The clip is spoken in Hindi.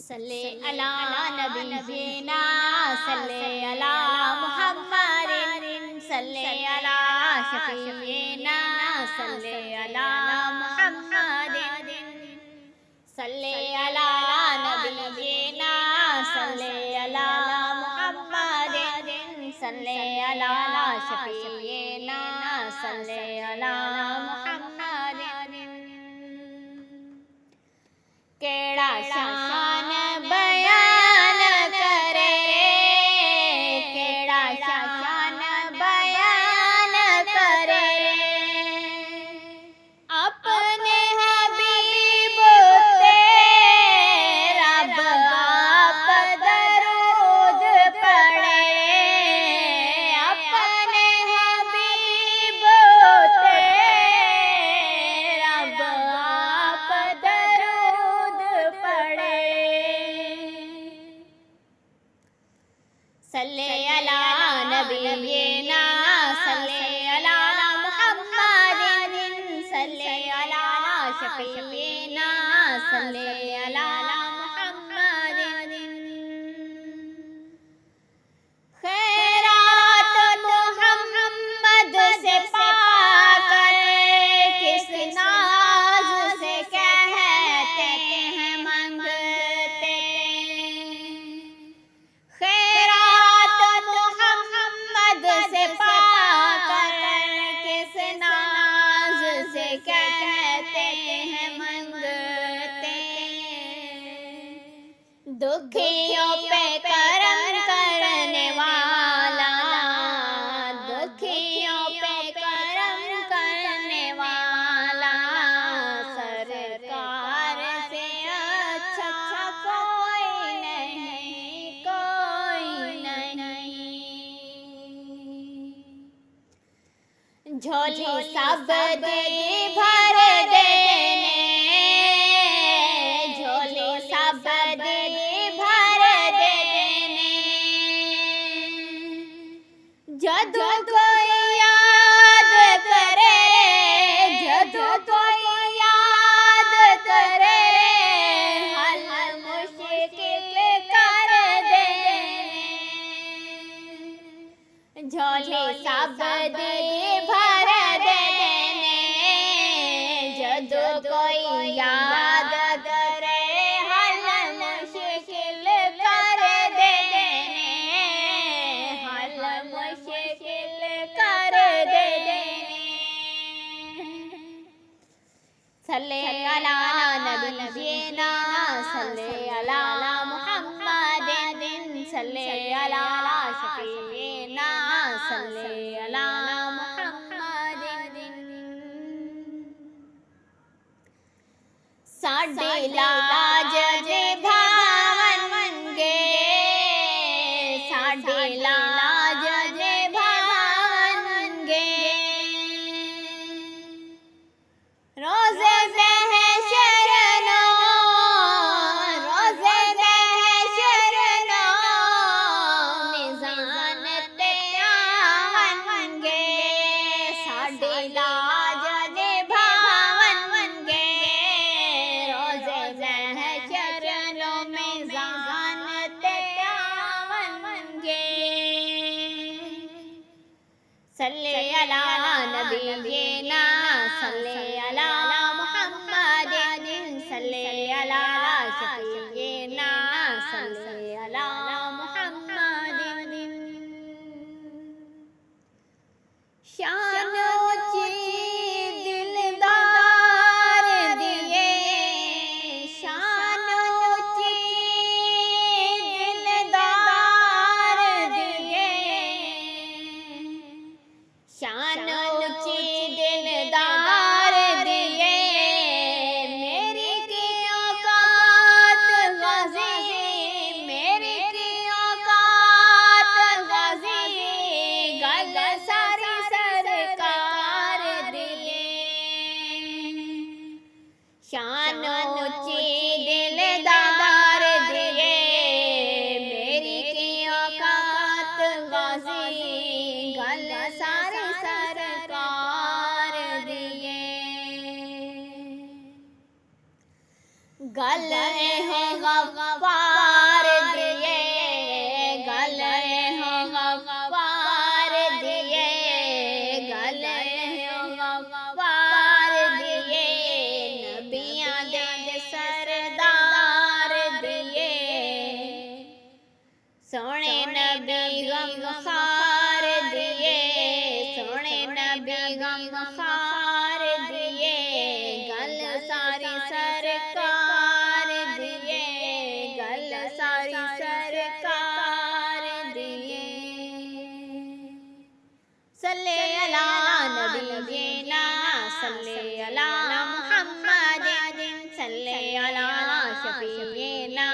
सल्ले अला नबीना सल्ले अला मुहम्मदिन सल्ले अला शफीना सल्ले अला मुहम्मदिन सल्ले अला नबीना सल्ले अला मुहम्मदिन सल्ले अला शफीना सल्ले अला मुहम्मदिन। केड़ा शान बयान करे, केड़ा शान बयान करे, अपने हबीब ते रब आप दरूद पढ़े, अपने हबीब ते रब आप दरूद पढ़े। सल्ले अला नबीना सल्ले अला मुहम्मदिन सल्ले अला शफीना सल्ले अला मुहम्मदिन। खैरात मुहम्मद से पाकर किस नाज से कहते हैं मंगते, खैरात मुहम्मद से पाकर किस नाज से कहते हैं मंगते, दुखियों पे करम करने वाला, दुखियों पे करम करने वाला, सरकार से अच्छा कोई नहीं, कोई नहीं। झोली सब दे भर देने, झोली सब दे भर देने, जदू कोई याद करे, जदू कोई याद करे, हल मुश्किल कर देने। झोली सब दे भर देने, जदू कोई याद करे, हल मुश्किल कर देने, हल मुश्किल कर देने। सल्ले अला नबीना सल्ले अला मुहम्मदिन सल्ले अला शफीना सल्ले अला मुहम्मदिन। साडे लाज निभावन गे, साडे लाज निभावन गे, रोज़े महशरनो, रोज़े महशरनो, मिज़ान ते आवन गे, साडे लाज निभावन गे, रोज़े महशरनो, मिज़ान ते आवन गे। सल्ले अला नबीना सल्ले अला मुहम्मदिन सल्ले अला शफीना सल्ले अला मुहम्मदिन। शान ऊंची दिलदार दिए, शान ऊंची दिलदार दिए, शान ऊंची दिलदार दिए, मेरी की औकात गाज़ी, मेरी की औकात गाज़ी, गल सारी सरकार दिए। शान ऊंची दिलदार दिए, मेरी की औकात गाज़ी, गल सारी सरकार दिए। गल है गफ्फार सल्ले अला नबीना सल्ले अला मुहम्मद सल्ले अला शफीना